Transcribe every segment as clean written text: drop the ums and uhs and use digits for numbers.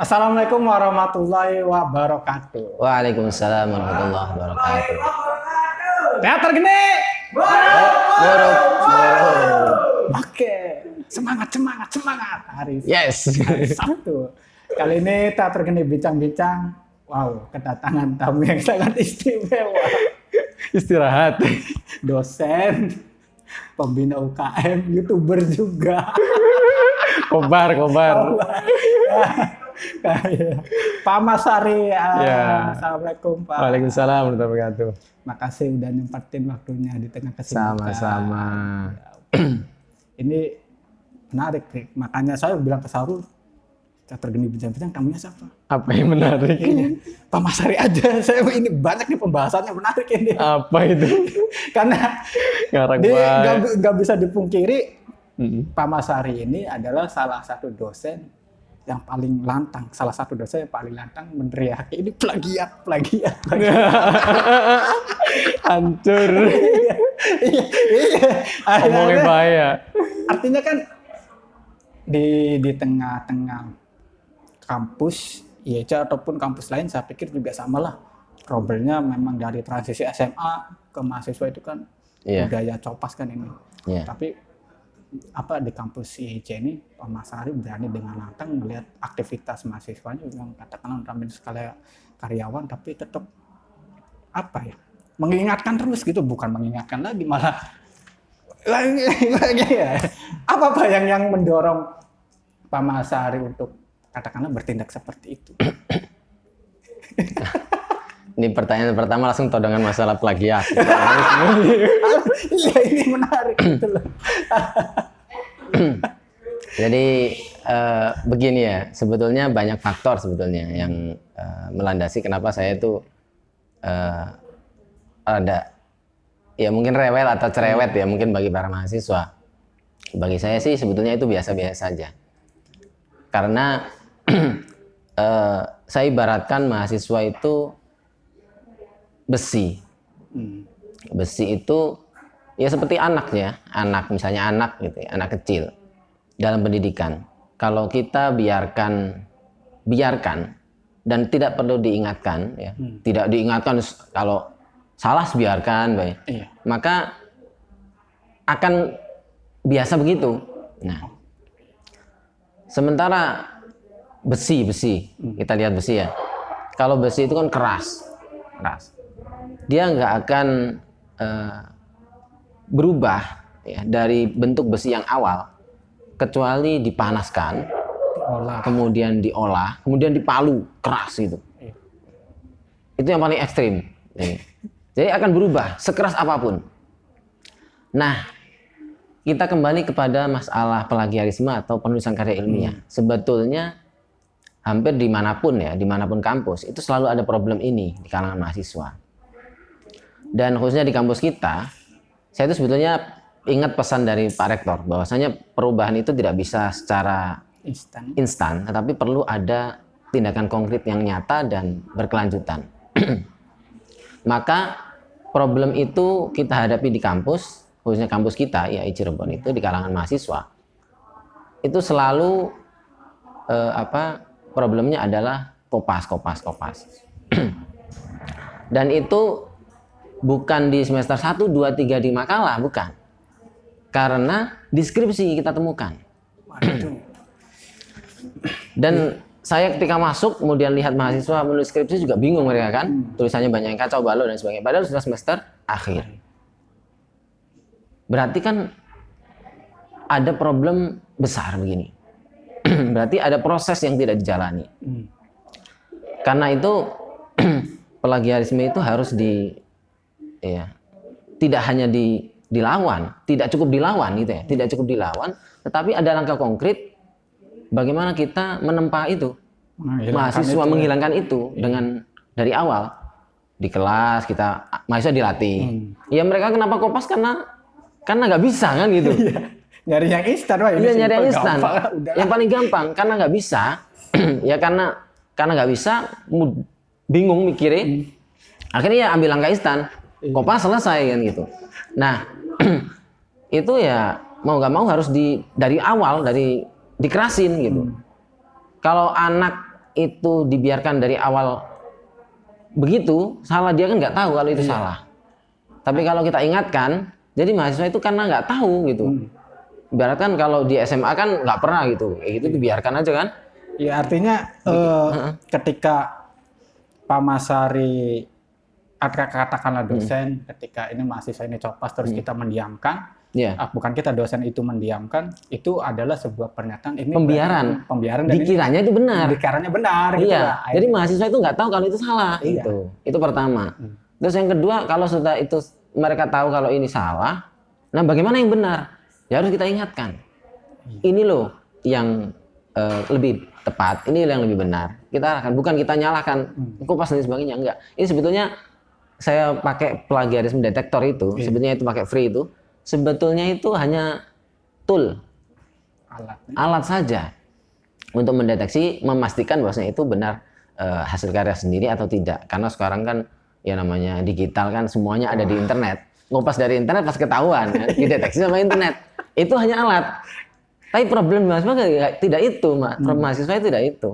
Assalamualaikum warahmatullahi wabarakatuh. Waalaikumsalam warahmatullahi wabarakatuh. Teater gini. Borok. Oke, semangat. Yes. Hari Sabtu. Kali ini teater gini bincang-bincang. Wow, kedatangan tamu yang sangat istimewa. Istirahat. Dosen, pembina UKM, YouTuber juga. Kobar. Pak Masari, Ya. Assalamualaikum Pak. Waalaikumsalam warahmatullahi wabarakatuh. Makasih udah nyempetin waktunya di tengah kesibukan. Sama-sama. Ini menarik, Rik. Makanya saya bilang ke Sarul, teater geni bincang-bincang, tamunya siapa? Apa yang menarik? Pak Masari aja. Saya ini banyak nih pembahasannya menarik ini. Apa itu? Karena Ngarang banget. nggak bisa dipungkiri, Pak Masari ini adalah salah satu dosen yang paling lantang. Salah satu dosen yang paling lantang meneriaki ini plagiat. Hancur. Iya. Ngomongin bahaya. Artinya kan di tengah-tengah kampus IEC ataupun kampus lain, saya pikir juga sama lah. Problemnya memang dari transisi SMA ke mahasiswa itu kan budaya copas kan ini. Iya. Tapi di kampus IEC ini Pak Masari berani dengan lantang melihat aktivitas mahasiswanya yang katakanlah ramai sekali karyawan, tapi tetap mengingatkan terus gitu, bukan mengingatkan lagi, malah lagi ya. Apa yang mendorong Pak Masari untuk katakanlah bertindak seperti itu? Ini pertanyaan pertama langsung tahu dengan masalah plagiat. Iya, ini menarik gitu loh. Jadi begini ya, sebetulnya banyak faktor sebetulnya yang melandasi kenapa saya itu ada ya mungkin rewel atau cerewet ya mungkin bagi para mahasiswa. Bagi saya sih sebetulnya itu biasa-biasa saja. Karena saya ibaratkan mahasiswa itu besi. Besi itu ya seperti misalnya anak gitu ya, anak kecil dalam pendidikan. Kalau kita biarkan dan tidak perlu diingatkan ya, tidak diingatkan kalau salah biarkan, baik. Iya. Maka akan biasa begitu. Nah, sementara besi, kita lihat besi ya. Kalau besi itu kan keras. Dia nggak akan berubah ya, dari bentuk besi yang awal kecuali dipanaskan, kemudian diolah, kemudian dipalu keras gitu. Itu yang paling ekstrim. Jadi akan berubah sekeras apapun. Nah, kita kembali kepada masalah plagiarisme atau penulisan karya ilmiah. Sebetulnya hampir dimanapun kampus itu selalu ada problem ini di kalangan mahasiswa. Dan khususnya di kampus kita, saya itu sebetulnya ingat pesan dari Pak Rektor bahwasanya perubahan itu tidak bisa secara instan, tetapi perlu ada tindakan konkret yang nyata dan berkelanjutan. Maka problem itu kita hadapi di kampus, khususnya kampus kita ya Cirebon itu di kalangan mahasiswa. Itu selalu problemnya adalah kopas. Dan itu bukan di semester 1, 2, 3 di makalah, bukan. Karena deskripsi kita temukan. Dan saya ketika masuk kemudian lihat mahasiswa menulis skripsi juga bingung mereka kan. Tulisannya banyak yang kacau balau dan sebagainya. Padahal sudah semester akhir. Berarti kan ada problem besar begini. Berarti ada proses yang tidak dijalani. Karena itu plagiarisme itu harus tidak hanya dilawan, tidak cukup dilawan gitu ya, tidak cukup dilawan, tetapi ada langkah konkret bagaimana kita menempa itu, mahasiswa menghilangkan itu dengan dari awal di kelas kita mahasiswa dilatih. Ya mereka kenapa kopas karena nggak bisa kan gitu. Nyari yang instan, nyari yang instan, yang paling gampang karena nggak bisa, ya karena nggak bisa, bingung mikirnya, akhirnya ya ambil langkah instan. Kopas selesai kan gitu. Nah, itu ya mau nggak mau harus dari awal dikerasin gitu. Kalau anak itu dibiarkan dari awal begitu salah, dia kan nggak tahu kalau itu salah. Tapi kalau kita ingatkan, jadi mahasiswa itu karena nggak tahu gitu. Ibaratkan kalau di SMA kan nggak pernah gitu, itu dibiarkan aja kan. Ya artinya ketika Pak Masari katakanlah dosen, ketika ini mahasiswa ini copas terus kita mendiamkan, bukan kita, dosen itu mendiamkan, itu adalah sebuah pernyataan ini pembiaran. Dan dikiranya itu benar. Dikiranya benar. Gitu iya. lah. Jadi mahasiswa itu nggak tahu kalau itu salah. Iya. Itu pertama. Terus yang kedua, kalau sudah itu mereka tahu kalau ini salah, nah bagaimana yang benar? Ya harus kita ingatkan. Ini loh yang lebih tepat, ini yang lebih benar. Kita arahkan, bukan kita nyalahkan Kompas dan sebagainya, enggak. Ini sebetulnya saya pakai plagiarisme detektor itu, sebetulnya itu pakai free itu, sebetulnya itu hanya tool, alat saja untuk mendeteksi, memastikan bahwasanya itu benar hasil karya sendiri atau tidak. Karena sekarang kan ya namanya digital kan, semuanya ada di internet. Ngopas dari internet pas ketahuan, kan? Dideteksi sama internet. Itu hanya alat. Tapi problem mahasiswa tidak itu, mahasiswa itu tidak itu.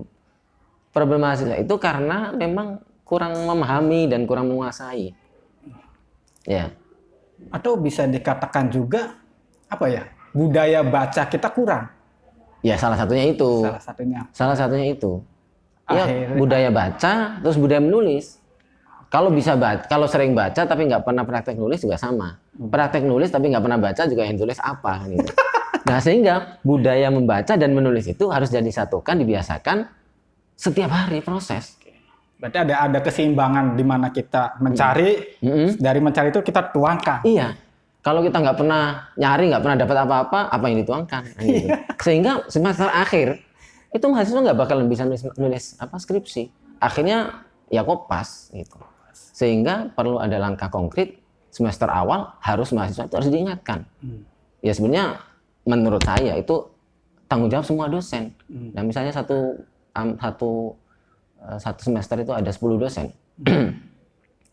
Problem mahasiswa itu karena memang kurang memahami dan kurang menguasai. Ya. Atau bisa dikatakan juga apa ya? Budaya baca kita kurang. Ya salah satunya itu. Salah satunya itu. Ya budaya baca, terus budaya menulis. Kalau bisa baca, kalau sering baca tapi nggak pernah praktek nulis juga sama. Praktek nulis tapi nggak pernah baca juga yang tulis apa gitu. Nah sehingga budaya membaca dan menulis itu harus disatukan, dibiasakan setiap hari proses. Berarti ada keseimbangan di mana kita mencari, dari mencari itu kita tuangkan. Iya. Kalau kita nggak pernah nyari, nggak pernah dapat apa-apa, apa yang dituangkan? Gitu. Sehingga semester akhir itu mahasiswa nggak bakalan bisa nulis skripsi. Akhirnya ya kopas gitu. Sehingga perlu ada langkah konkret semester awal, harus mahasiswa itu harus diingatkan. Ya sebenarnya menurut saya itu tanggung jawab semua dosen. Nah misalnya satu semester itu ada 10 dosen.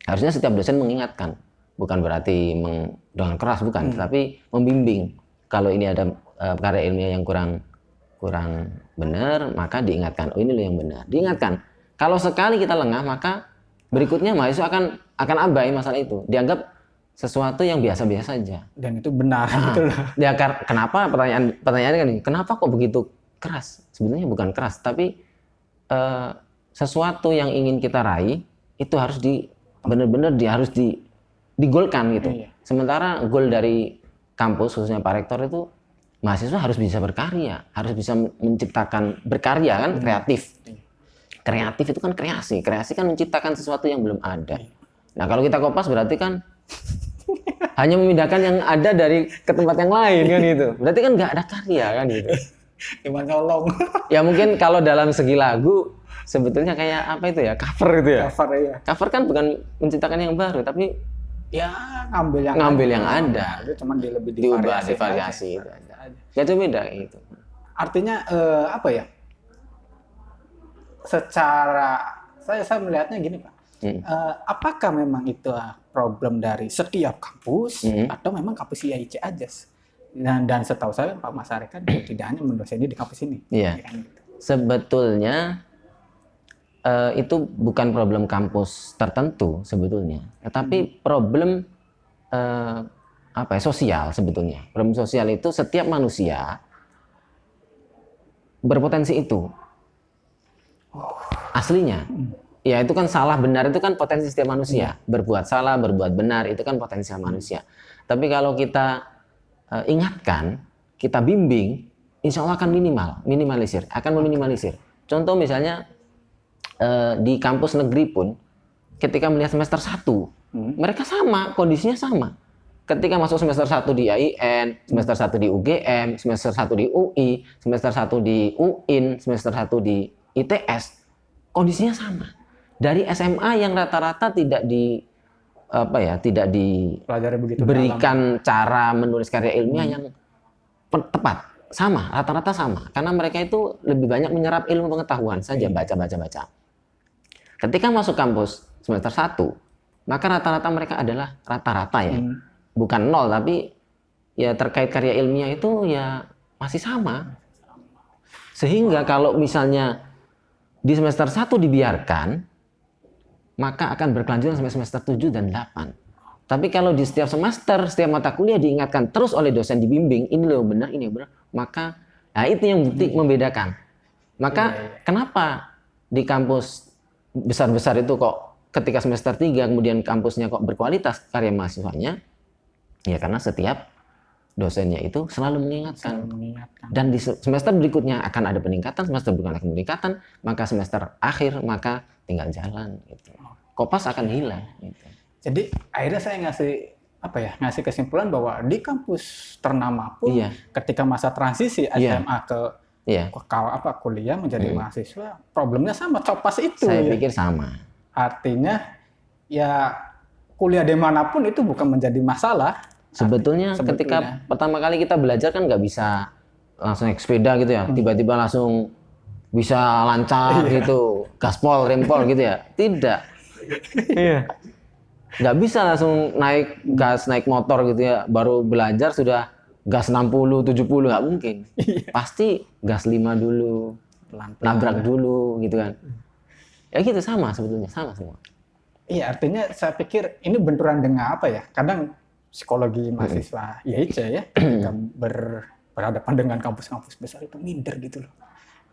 Harusnya setiap dosen mengingatkan, bukan berarti dengan keras, bukan, tapi membimbing. Kalau ini ada karya ilmiah yang kurang benar, maka diingatkan, oh ini loh yang benar, diingatkan. Kalau sekali kita lengah, maka berikutnya mahasiswa akan abai masalah itu, dianggap sesuatu yang biasa-biasa saja. Dan itu benar. Gitu loh. Ya kenapa pertanyaannya kan ini, kenapa kok begitu keras? Sebenarnya bukan keras, tapi sesuatu yang ingin kita raih itu harus benar-benar harus digolkan gitu. Iya. Sementara goal dari kampus khususnya Pak Rektor itu mahasiswa harus bisa berkarya, harus bisa menciptakan, berkarya kan, kreatif. Kreatif itu kan kreasi kan menciptakan sesuatu yang belum ada. Nah kalau kita kopas berarti kan hanya memindahkan yang ada dari ke tempat yang lain kan gitu. Berarti kan nggak ada karya kan gitu. Gimana tolong? Ya mungkin kalau dalam segi lagu sebetulnya kayak apa itu ya, cover itu ya. Cover ya. Cover kan bukan menciptakan yang baru, tapi ya ngambil yang ada. Itu cuma lebih divariasi itu aja. Ya itu beda itu. Artinya apa ya? Secara saya melihatnya gini Pak. Apakah memang itu problem dari setiap kampus atau memang kampus IAIC aja? Dan setahu saya Pak Masari kan tidak hanya mendoseni di kampus ini. Iya. Kan, gitu. Sebetulnya itu bukan problem kampus tertentu sebetulnya, tetapi problem sosial sebetulnya. Problem sosial itu setiap manusia berpotensi itu. Aslinya. Ya itu kan salah benar itu kan potensi setiap manusia. Berbuat salah, berbuat benar itu kan potensial manusia. Tapi kalau kita ingatkan, kita bimbing, insya Allah akan akan meminimalisir. Contoh misalnya di kampus negeri pun, ketika melihat semester 1, mereka sama, kondisinya sama. Ketika masuk semester 1 di AIN, semester 1 di UGM, semester 1 di UI, semester 1 di UIN, semester 1 di ITS, kondisinya sama. Dari SMA yang rata-rata tidak diberikan cara menulis karya ilmiah yang tepat, sama, rata-rata sama. Karena mereka itu lebih banyak menyerap ilmu pengetahuan saja, baca. Ketika masuk kampus semester 1, maka rata-rata mereka adalah rata-rata ya. Bukan 0, tapi ya terkait karya ilmiah itu ya masih sama. Sehingga kalau misalnya di semester 1 dibiarkan, maka akan berkelanjutan sampai semester 7 dan 8. Tapi kalau di setiap semester, setiap mata kuliah diingatkan terus oleh dosen dibimbing, ini loh benar, ini benar, maka nah itu yang bukti membedakan. Maka kenapa di kampus besar-besar itu kok ketika semester 3 kemudian kampusnya kok berkualitas karya mahasiswanya? Ya karena setiap dosennya itu selalu mengingatkan. Dan di semester berikutnya akan ada peningkatan, semester berikutnya akan peningkatan, maka semester akhir maka tinggal jalan gitu. Kopas akan hilang gitu. Jadi akhirnya saya ngasih kesimpulan bahwa di kampus ternama pun ketika masa transisi SMA ke kuliah menjadi mahasiswa, problemnya sama, copas itu. Saya pikir sama. Artinya ya kuliah di manapun itu bukan menjadi masalah. Sebetulnya ketika pertama kali kita belajar kan nggak bisa langsung naik sepeda gitu ya, tiba-tiba langsung bisa lancar gitu, gaspol, rempol gitu ya. Tidak. Iya. Nggak bisa langsung naik gas, naik motor gitu ya, baru belajar sudah gas 60, 70, nggak mungkin. Pasti gas 5 dulu, nabrak dulu gitu kan. Ya gitu, sama sebetulnya, sama semua. Iya, artinya saya pikir ini benturan dengan apa ya, kadang psikologi mahasiswa IAIC ya, ketika berhadapan dengan kampus-kampus besar itu minder gitu loh.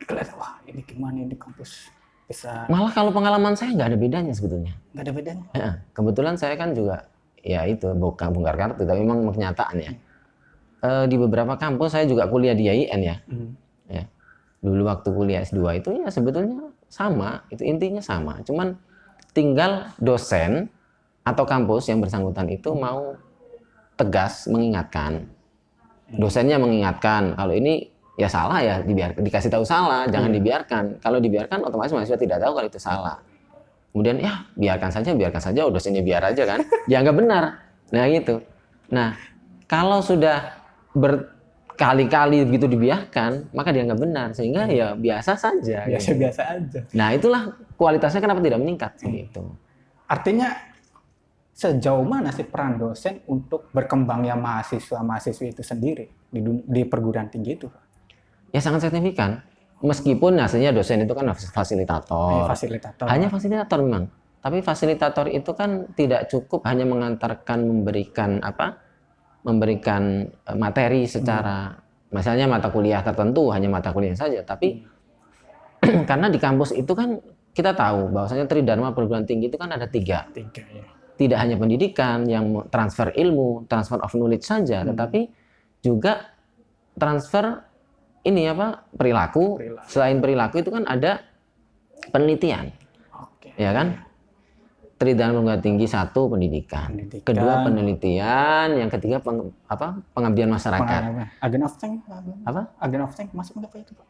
Kelihatan, wah ini gimana ini kampus bisa. Malah kalau pengalaman saya nggak ada bedanya sebetulnya. Nggak ada bedanya? Kebetulan saya kan juga, ya itu, bukan bongkar kartu, tapi memang kenyataan ya. Di beberapa kampus saya juga kuliah di IAIN ya. Ya. Dulu waktu kuliah S2 itu ya sebetulnya sama, itu intinya sama. Cuman tinggal dosen atau kampus yang bersangkutan itu mau tegas mengingatkan. Dosennya mengingatkan, kalau ini ya salah ya dibiarkan, dikasih tahu salah, jangan dibiarkan. Kalau dibiarkan otomatis mahasiswa tidak tahu kalau itu salah. Kemudian ya biarkan saja, dosennya biar aja kan, dianggap benar. Nah gitu. Nah kalau sudah berkali-kali begitu dibiarkan, maka dianggap benar, sehingga ya biasa saja. Biasa-biasa aja. Nah itulah kualitasnya kenapa tidak meningkat gitu. Artinya sejauh mana sih peran dosen untuk berkembangnya mahasiswa-mahasiswi itu sendiri di perguruan tinggi itu? Ya sangat signifikan. Meskipun hasilnya dosen itu kan fasilitator. Fasilitator. Hanya fasilitator memang. Tapi fasilitator itu kan tidak cukup hanya mengantarkan, memberikan materi secara, misalnya mata kuliah tertentu, hanya mata kuliah saja. Tapi karena di kampus itu kan kita tahu bahwasanya Tridharma perguruan tinggi itu kan ada tiga ya. Tidak hanya pendidikan yang transfer ilmu, transfer of knowledge saja, tetapi juga transfer perilaku. Selain perilaku itu kan ada penelitian. Ya kan? Tridharma perguruan tinggi 1 pendidikan. Kedua penelitian, yang ketiga pengabdian masyarakat. Agent of change. Apa? Agent of change masuk apa itu, Pak?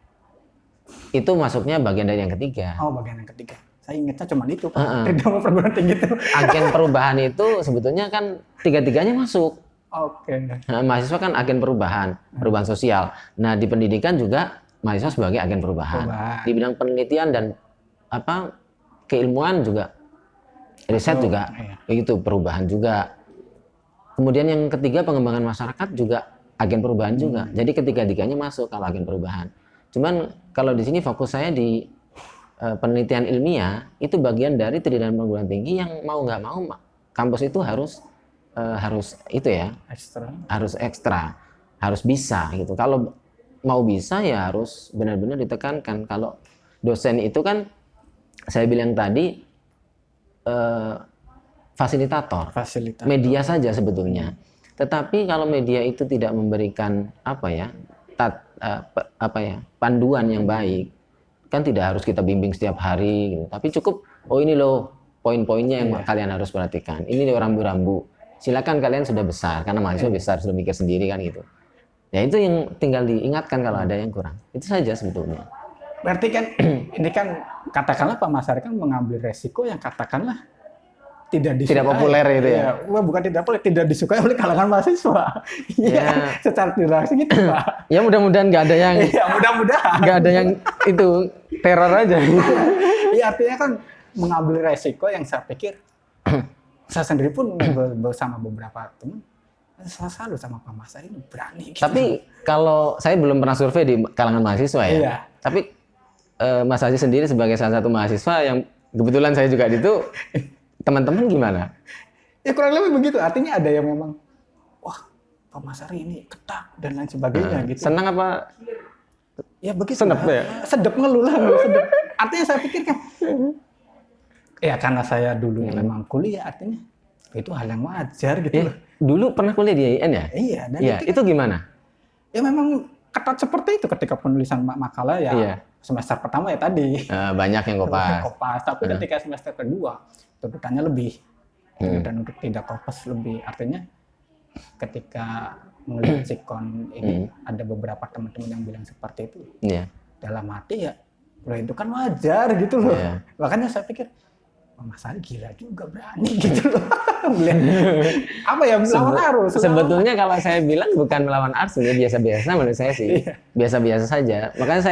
Itu masuknya bagian dari yang ketiga. Oh, bagian yang ketiga. Saya ingatnya cuma itu, Pak. Tridharma perguruan tinggi itu. Agen perubahan itu sebetulnya kan tiga-tiganya masuk. Oke. Nah, mahasiswa kan agen perubahan sosial. Nah, di pendidikan juga mahasiswa sebagai agen perubahan. Di bidang penelitian dan keilmuan juga, riset juga, itu perubahan juga. Kemudian yang ketiga pengembangan masyarakat juga agen perubahan juga. Jadi ketiga-tiganya masuk kalau agen perubahan. Cuman kalau di sini fokus saya di penelitian ilmiah, itu bagian dari Tridharma perguruan tinggi yang mau nggak mau kampus itu harus itu ya, harus ekstra, harus bisa gitu. Kalau mau bisa ya harus benar-benar ditekankan. Kalau dosen itu kan saya bilang tadi fasilitator, media saja sebetulnya. Tetapi kalau media itu tidak memberikan panduan yang baik, kan tidak harus kita bimbing setiap hari gitu. Tapi cukup, ini loh poin-poinnya yang kalian harus perhatikan. Ini loh rambu-rambu. Silakan, kalian sudah besar, karena mahasiswa besar sudah mikir sendiri kan gitu. Ya itu yang tinggal diingatkan kalau ada yang kurang. Itu saja sebetulnya. Berarti kan ini kan katakanlah Pak Masyari kan mengambil resiko yang katakanlah tidak populer itu ya. Bukan tidak populer, tidak disukai oleh kalangan mahasiswa. Iya, secara tidak langsung gitu, Pak. Ya mudah-mudahan nggak ada yang mudah-mudahan nggak ada yang itu teror aja. Iya, artinya kan mengambil resiko yang saya pikir saya sendiri pun bersama beberapa teman selalu sama Pak Masyari berani gitu. Tapi kalau saya belum pernah survei di kalangan mahasiswa ya. Iya. Tapi Mas Aziz sendiri sebagai salah satu mahasiswa yang kebetulan saya juga itu, teman-teman gimana? Ya kurang lebih begitu. Artinya ada yang memang, wah Pak Masari ini ketat dan lain sebagainya gitu. Senang apa? Ya begitu. Sedap ya? Sedap ngeluh lah, sedap. Artinya saya pikir kan, ya karena saya dulu memang kuliah, artinya itu hal yang wajar gitu loh. Dulu pernah kuliah di IAIN ya? Iya. Dan Iya, itu gimana? ya memang ketat seperti itu ketika penulisan makalah ya. Iya. Semester pertama ya tadi. Banyak yang kopas. Tapi ketika semester kedua, tuntutannya lebih. Dan untuk tidak kopas lebih. Artinya ketika melihat sikon ini, ada beberapa teman-teman yang bilang seperti itu. Iya. Dalam hati ya, loh itu kan wajar gitu loh. Iya. Makanya saya pikir, Mas Ali gila juga berani gitu loh. Apa ya, melawan arus. Sebetulnya kalau saya bilang bukan melawan arus, ya biasa-biasa menurut saya sih. Biasa-biasa saja. Makanya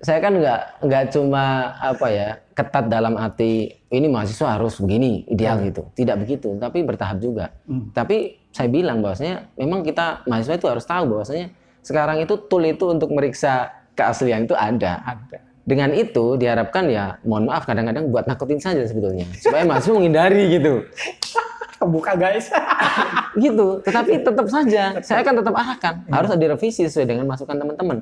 saya kan nggak cuma apa ya, ketat dalam arti ini mahasiswa harus begini ideal gitu, tidak begitu, tapi bertahap juga. Tapi saya bilang bahwasanya memang kita mahasiswa itu harus tahu bahwasanya sekarang itu tool itu untuk meriksa keaslian itu ada. Dengan itu diharapkan ya, mohon maaf kadang-kadang buat nakutin saja sebetulnya, supaya mahasiswa menghindari gitu. Kebuka guys. Gitu, tetapi tetap saja saya akan tetap arahkan harus ada direvisi sesuai dengan masukan teman-teman.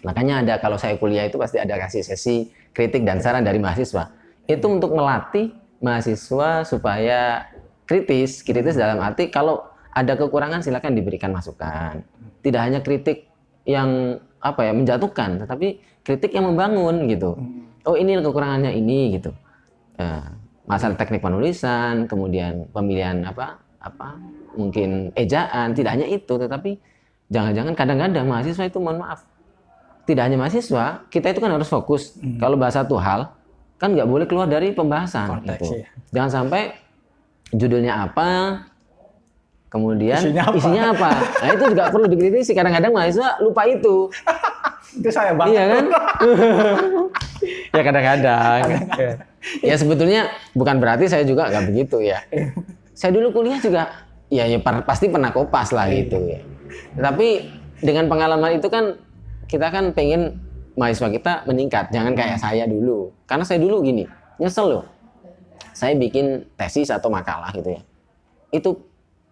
Makanya ada, kalau saya kuliah itu pasti ada kasih sesi kritik dan saran dari mahasiswa. Itu untuk melatih mahasiswa supaya kritis dalam arti kalau ada kekurangan silakan diberikan masukan. Tidak hanya kritik yang apa ya, menjatuhkan, tetapi kritik yang membangun gitu. Oh ini kekurangannya ini gitu. Masalah teknik penulisan, kemudian pemilihan apa mungkin ejaan, tidak hanya itu, tetapi jangan-jangan kadang-kadang mahasiswa itu, mohon maaf, tidak hanya mahasiswa, kita itu kan harus fokus. Kalau bahas satu hal, kan nggak boleh keluar dari pembahasan. Konteks, gitu. ya. Jangan sampai judulnya apa, kemudian isinya apa. Nah itu juga perlu dikritisi. Kadang-kadang mahasiswa lupa itu. Itu saya banget. Iya kan? Ya kadang-kadang. Ya sebetulnya bukan berarti saya juga nggak begitu ya. Saya dulu kuliah juga, ya pasti pernah kopas lah gitu ya. Tapi dengan pengalaman itu kan, kita kan pengen mahasiswa kita meningkat, jangan kayak saya dulu. Karena saya dulu gini, nyesel loh. Saya bikin tesis atau makalah gitu ya. Itu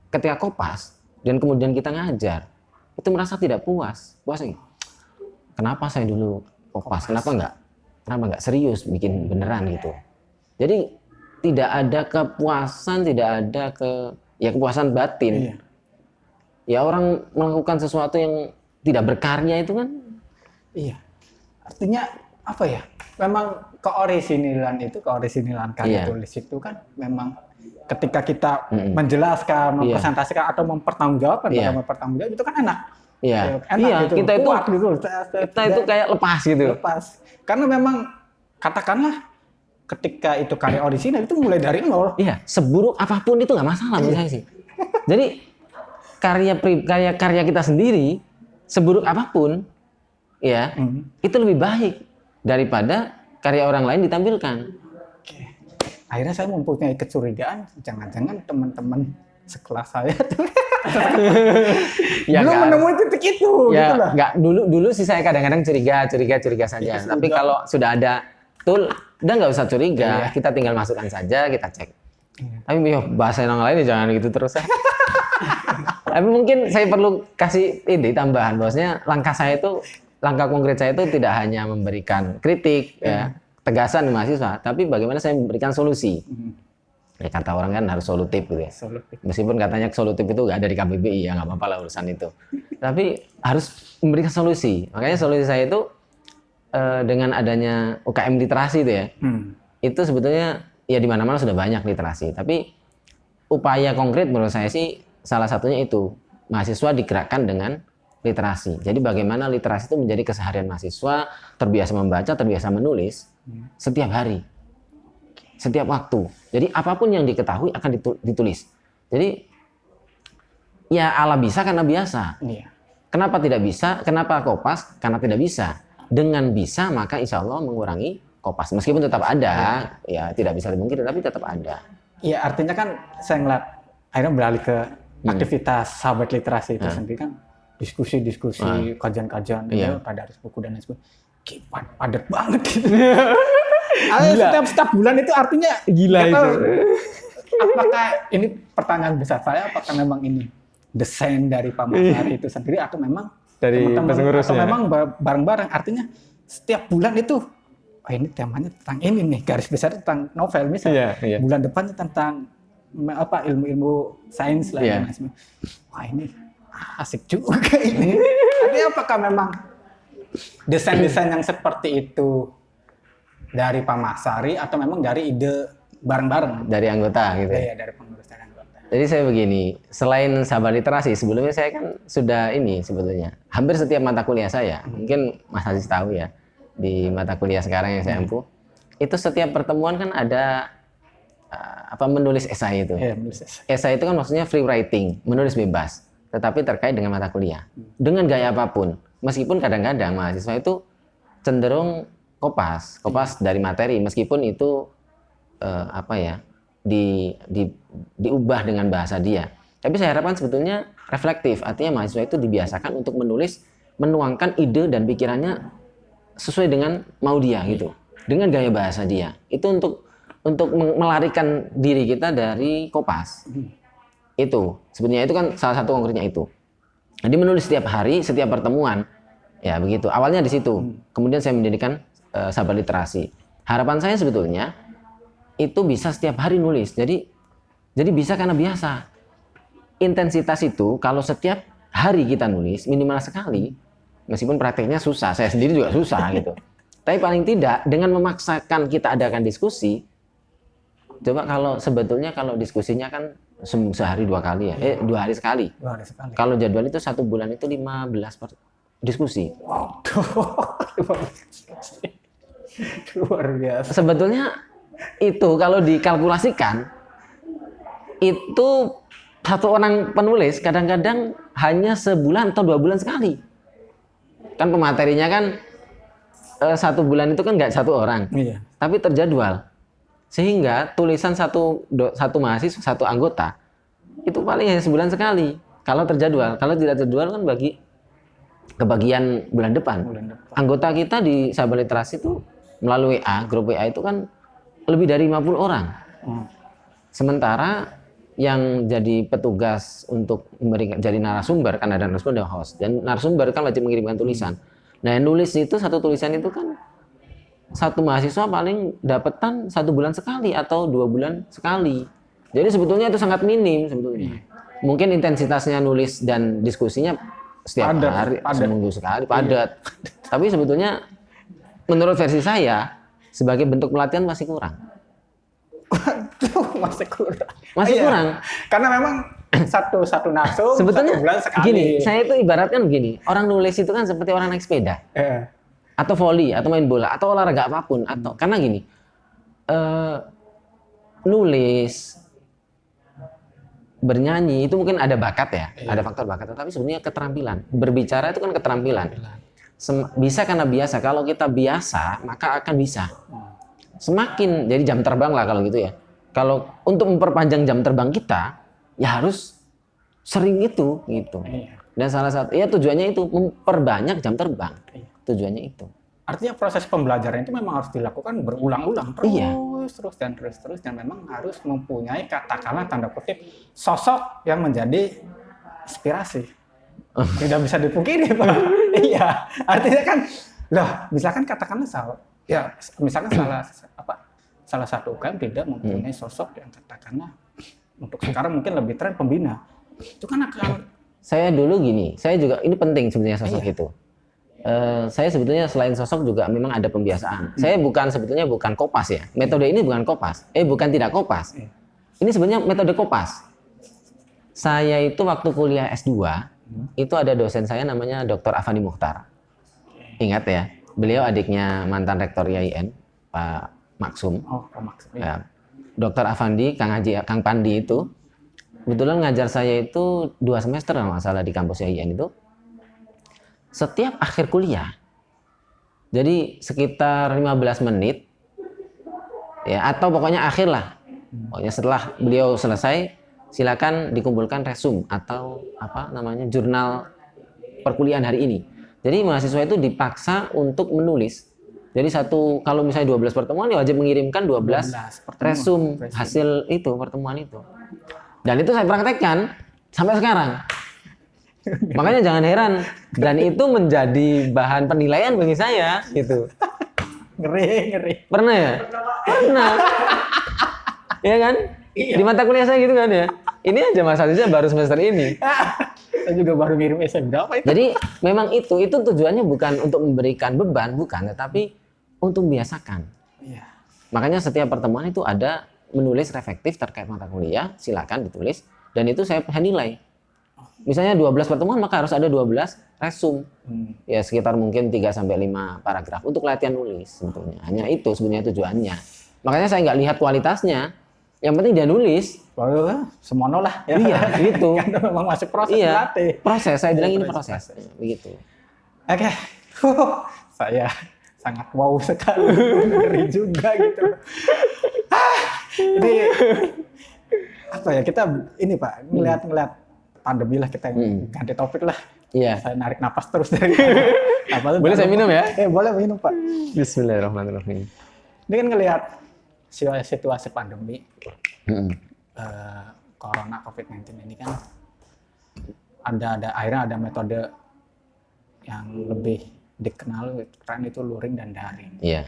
ketika kopas dan kemudian kita ngajar, itu merasa tidak puas. Puas nih. Kenapa saya dulu kopas? Kenapa nggak serius bikin beneran gitu? Jadi tidak ada kepuasan, tidak ada kepuasan batin. Iya. Ya orang melakukan sesuatu yang tidak berkarya itu kan. Iya. Artinya apa ya? Memang keorisinilan karya tulis itu kan memang ketika kita menjelaskan, mempresentasikan atau mempertanggungjawabkan, mempertanggungjawab itu kan enak. Iya. Enak gitu. Kita itu kuat gitu. Kita itu kayak lepas gitu. Lepas. Karena memang katakanlah ketika itu karya orisinal itu mulai dari nol. Iya, seburuk apapun itu nggak masalah menurut saya sih. Jadi karya kita sendiri seburuk apapun ya, itu lebih baik daripada karya orang lain ditampilkan. Oke. Akhirnya saya mempunyai kecurigaan, jangan-jangan teman-teman sekelas saya tuh ya, belum menemui titik itu. Ya, gitu lah. nggak, dulu sih saya kadang-kadang curiga saja. Ya, tapi kalau sudah ada tool, udah nggak usah curiga, kita tinggal masukkan saja, kita cek. Tapi bahasa yang lain jangan gitu terus. Tapi mungkin saya perlu kasih ide tambahan, bahwasanya langkah konkret saya itu tidak hanya memberikan kritik, ya, tegasan ke mahasiswa, tapi bagaimana saya memberikan solusi. Ya, kata orang kan harus solutif gitu ya. Meskipun katanya solutif itu nggak ada di KBBI, ya nggak apa-apa lah urusan itu. Tapi harus memberikan solusi. Makanya solusi saya itu dengan adanya UKM literasi itu ya, itu sebetulnya ya di mana-mana sudah banyak literasi. Tapi upaya konkret menurut saya sih salah satunya itu mahasiswa digerakkan dengan literasi. Jadi bagaimana literasi itu menjadi keseharian mahasiswa, terbiasa membaca, terbiasa menulis setiap hari, setiap waktu. Jadi apapun yang diketahui akan ditulis. Jadi ya ala bisa karena biasa. Iya. Kenapa tidak bisa? Kenapa kopas? Karena tidak bisa. Dengan bisa maka insya Allah mengurangi kopas. Meskipun tetap ada, ya tidak bisa dimungkiri, tapi tetap ada. Iya, artinya kan saya ngeliat akhirnya beralih ke aktivitas sahabat literasi itu sendiri kan, diskusi-diskusi, kajian-kajian, tadaris buku dan lain sebagainya. padat banget gitu. Setiap bulan itu artinya Gila nggak tahu, itu. apakah ini pertanyaan besar saya, apakah memang ini desain dari Pak Masari itu sendiri atau memang Dari teman-teman, pengurusnya. atau memang bareng-bareng, artinya setiap bulan itu ini temanya tentang ini nih, garis besar tentang novel misalnya. Iya. Bulan depannya tentang ilmu-ilmu sains lah. Iya. Wah ini asik juga ini. Tapi apakah memang desain-desain yang seperti itu dari Pak Masari atau memang dari ide bareng-bareng? Dari anggota gitu. Iya, dari pengurus dan anggota. Jadi saya begini, selain sahabat literasi, sebelumnya saya kan sudah ini sebetulnya hampir setiap mata kuliah saya, mungkin Mas Aziz tahu ya, di mata kuliah sekarang yang saya ampuh, itu setiap pertemuan kan ada menulis esai itu. Iya, menulis esai. Esai itu kan maksudnya free writing, menulis bebas, tetapi terkait dengan mata kuliah, dengan gaya apapun. Meskipun kadang-kadang mahasiswa itu cenderung kopas dari materi, meskipun itu diubah dengan bahasa dia. Tapi saya harapkan sebetulnya reflektif, artinya mahasiswa itu dibiasakan untuk menulis, menuangkan ide dan pikirannya sesuai dengan mau dia gitu, dengan gaya bahasa dia. Itu untuk melarikan diri kita dari kopas. Itu sebetulnya itu kan salah satu konkretnya itu. Jadi menulis setiap hari, setiap pertemuan, ya begitu. Awalnya di situ. Kemudian saya mendirikan sahabat literasi. Harapan saya sebetulnya itu bisa setiap hari nulis. Jadi bisa karena biasa. Intensitas itu kalau setiap hari kita nulis minimal sekali, meskipun prakteknya susah, saya sendiri juga susah gitu. Tapi paling tidak dengan memaksakan kita adakan diskusi. Coba sebetulnya kalau diskusinya kan sehari 2 kali ya, 2 hari sekali. 2 hari sekali. Kalau jadwal itu 1 bulan itu 15 diskusi. Wow, luar biasa. Sebetulnya itu kalau dikalkulasikan itu satu orang penulis kadang-kadang hanya sebulan atau 2 bulan sekali. Kan pematerinya kan 1 bulan itu kan nggak 1 orang, Iya. tapi terjadwal. Sehingga tulisan satu mahasiswa, 1 anggota itu paling hanya sebulan sekali kalau terjadwal. Kalau tidak terjadwal kan kebagian bulan depan. Anggota kita di sahabat literasi itu melalui grup WA itu kan lebih dari 50 orang. Sementara yang jadi petugas untuk memberikan, jadi narasumber, kan ada narasumber dan host, dan narasumber kan wajib mengirimkan tulisan. Nah yang nulis itu, satu tulisan itu kan satu mahasiswa paling dapetan 1 bulan sekali atau 2 bulan sekali. Jadi sebetulnya itu sangat minim sebetulnya. Mungkin intensitasnya nulis dan diskusinya setiap hari, seminggu sekali, padat. Tapi sebetulnya menurut versi saya sebagai bentuk pelatihan masih kurang. Masih kurang. Masih kurang. Karena memang satu narsum sebetulnya 1 bulan sekali. Gini, saya itu ibaratkan begini, orang nulis itu kan seperti orang naik sepeda. Atau volley, atau main bola, atau olahraga apapun, atau karena gini, nulis, bernyanyi itu mungkin ada bakat ya, ada faktor bakat, tapi sebenarnya keterampilan. Berbicara itu kan keterampilan. Bisa karena biasa. Kalau kita biasa, maka akan bisa. Semakin jadi jam terbang lah kalau gitu ya. Kalau untuk memperpanjang jam terbang kita, ya harus sering itu gitu. Dan salah satu ya tujuannya itu memperbanyak jam terbang. Tujuannya itu. Artinya proses pembelajaran itu memang harus dilakukan berulang-ulang terus dan memang harus mempunyai katakanlah tanda kutip sosok yang menjadi inspirasi. Tidak bisa dipungkiri, Pak. Iya, artinya kan loh, misalkan katakanlah salah satu UKM tidak mempunyai sosok yang katakanlah untuk sekarang mungkin lebih tren pembina. Itu kan akan saya dulu gini, saya juga ini penting sebenarnya sosok itu. Saya sebetulnya selain sosok juga memang ada pembiasaan. Saya sebetulnya bukan kopas ya. Metode ini bukan kopas. Bukan tidak kopas. Ini sebenarnya metode kopas. Saya itu waktu kuliah S2, itu ada dosen saya namanya Dr. Afandi Mukhtar. Ingat ya, beliau adiknya mantan rektor IAIN, Pak Maksum. Pak Maksum. Ya. Dr. Afandi, Kang Pandi itu, kebetulan ngajar saya itu 2 semester kalau nggak salah di kampus IAIN itu. Setiap akhir kuliah, jadi sekitar 15 menit, ya atau pokoknya akhir lah. Pokoknya setelah beliau selesai, silakan dikumpulkan resume atau jurnal perkuliahan hari ini. Jadi mahasiswa itu dipaksa untuk menulis. Jadi kalau misalnya 12 pertemuan ya wajib mengirimkan 12 resume hasil itu pertemuan itu. Dan itu saya praktekkan sampai sekarang. Makanya jangan heran, dan itu menjadi bahan penilaian bagi saya gitu. Ngeri. Pernah ya? Pernah. Iya kan? Di mata kuliah saya gitu kan ya. Ini aja Mas Aziznya baru semester ini. Saya juga baru ngirim essay berapa itu. Jadi memang itu tujuannya bukan untuk memberikan beban, bukan, tetapi untuk membiasakan. Iya. Makanya setiap pertemuan itu ada menulis reflektif terkait mata kuliah, silakan ditulis, dan itu saya nilai. Misalnya 12 pertemuan maka harus ada 12 resume. Ya sekitar mungkin 3-5 paragraf untuk latihan nulis sebetulnya. Hanya itu sebenarnya tujuannya. Makanya saya nggak lihat kualitasnya. Yang penting dia nulis. Semono lah. Ya. Iya, gitu. Karena memang masih proses iya, melatih. Proses, saya bilang ini proses. Begitu. Oke. Saya sangat wow sekali. Ngeri juga gitu. Ini apa ya, kita ini Pak, ngeliat pandemi lah, kita ganti topik lah. Iya. Saya narik napas terus dari Boleh saya minum ya? Boleh minum Pak. Bismillahirrahmanirrahim. Ini kan ngelihat situasi pandemi, corona COVID-19 ini kan akhirnya ada metode yang lebih dikenal keren, itu luring dan daring. Iya.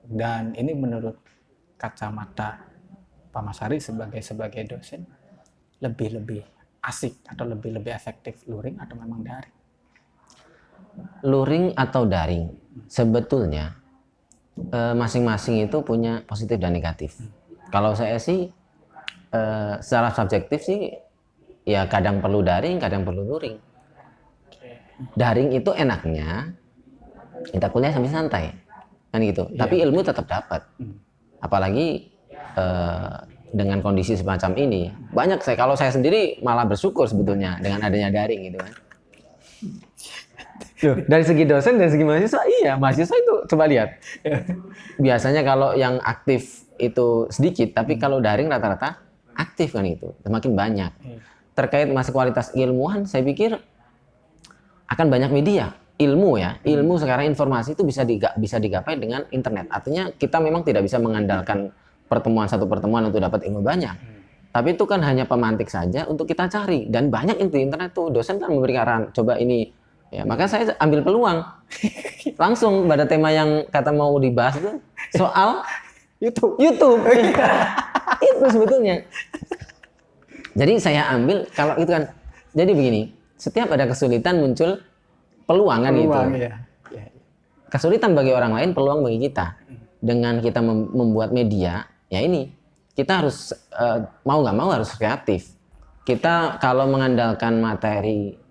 Dan ini menurut kacamata Pak Masari sebagai dosen lebih asik atau lebih efektif luring atau memang daring? Luring atau daring, sebetulnya masing-masing itu punya positif dan negatif. Kalau saya sih secara subjektif sih ya kadang perlu daring, kadang perlu luring. Daring itu enaknya kita kuliah sambil santai kan gitu. Tapi ilmu tetap dapat. Apalagi dengan kondisi semacam ini, banyak kalau saya sendiri malah bersyukur sebetulnya dengan adanya daring gitu kan. Dari segi dosen, dari segi mahasiswa, mahasiswa itu coba lihat. Biasanya kalau yang aktif itu sedikit, tapi kalau daring rata-rata aktif kan itu, semakin banyak. Terkait masih kualitas ilmuwan, saya pikir akan banyak media. Ilmu sekarang informasi itu bisa digapai dengan internet. Artinya kita memang tidak bisa mengandalkan satu pertemuan untuk dapat ilmu banyak. Tapi itu kan hanya pemantik saja untuk kita cari. Dan banyak itu di internet tuh, dosen kan memberi saran, coba ini. Ya, maka saya ambil peluang langsung pada tema yang kata mau dibahas itu soal YouTube. Itu sebetulnya. Jadi saya ambil kalau itu kan. Jadi begini, setiap ada kesulitan muncul peluang kan gitu. Iya. Kesulitan bagi orang lain, peluang bagi kita. Dengan kita membuat media, ya ini kita harus mau nggak mau harus kreatif. Kita kalau mengandalkan materi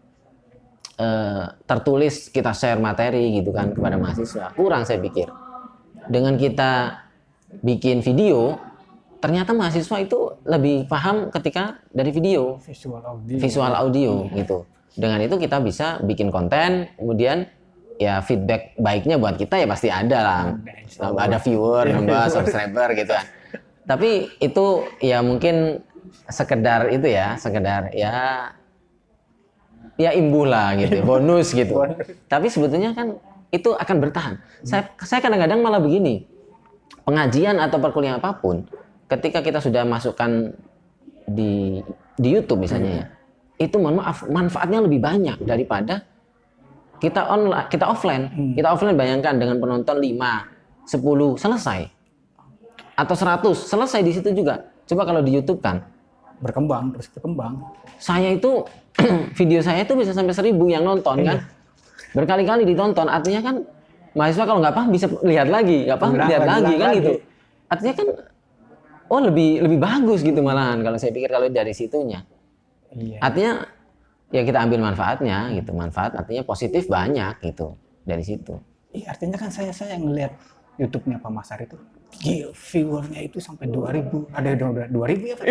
tertulis, kita share materi gitu kan kepada mahasiswa, kurang saya pikir. Dengan kita bikin video, ternyata mahasiswa itu lebih paham ketika dari video, visual audio gitu. Dengan itu kita bisa bikin konten, kemudian ya feedback baiknya buat kita ya pasti ada lah, ada viewer, subscriber gitu kan. Tapi itu ya mungkin sekedar ya imbuh lah gitu, bonus gitu. Tapi sebetulnya kan itu akan bertahan. Saya kadang-kadang malah begini, pengajian atau perkuliahan apapun, ketika kita sudah masukkan di YouTube misalnya ya, itu mohon maaf manfaatnya lebih banyak daripada kita offline. Kita offline bayangkan dengan penonton 5, 10 selesai, atau 100 selesai di situ juga. Coba kalau di YouTube kan berkembang. Saya itu video saya itu bisa sampai 1000 yang nonton kan, berkali-kali ditonton. Artinya kan mahasiswa kalau nggak paham bisa lihat lagi, nggak paham lihat lagi kan gitu. Artinya kan lebih bagus gitu malahan kalau saya pikir kalau dari situnya. Artinya ya kita ambil manfaatnya gitu, manfaat artinya positif banyak gitu dari situ. Iya, artinya kan saya ngelihat YouTube-nya Pak Masari itu viewernya itu sampai 2000, ada 2000 ya Pak.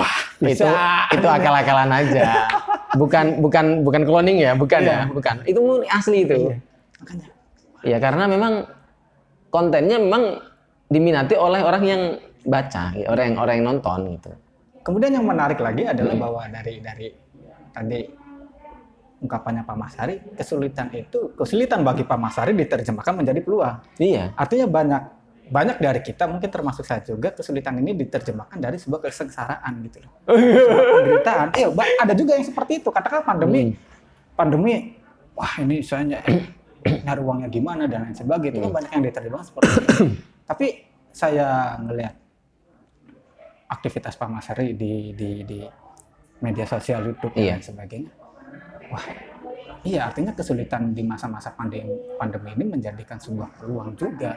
Wah, bisa. Itu akal-akalan aja. Bukan cloning ya, bukan ya, bukan. Itu murni asli itu. Iya. Makanya. Ya karena memang kontennya memang diminati oleh orang yang baca, orang yang nonton gitu. Kemudian yang menarik lagi adalah bahwa dari tadi ungkapannya Pak Masari, kesulitan bagi Pak Masari diterjemahkan menjadi peluang. Iya. Artinya banyak dari kita, mungkin termasuk saya juga, kesulitan ini diterjemahkan dari sebuah kesengsaraan gitu loh. Sebuah penderitaan. Iya, ada juga yang seperti itu. Katakan pandemi, wah ini saya nyari uangnya gimana dan lain sebagainya. Itu kan banyak yang diterjemahkan seperti itu. Tapi saya ngelihat aktivitas Pak Masari di media sosial YouTube dan lain sebagainya. Wah, iya artinya kesulitan di masa-masa pandemi ini menjadikan sebuah peluang juga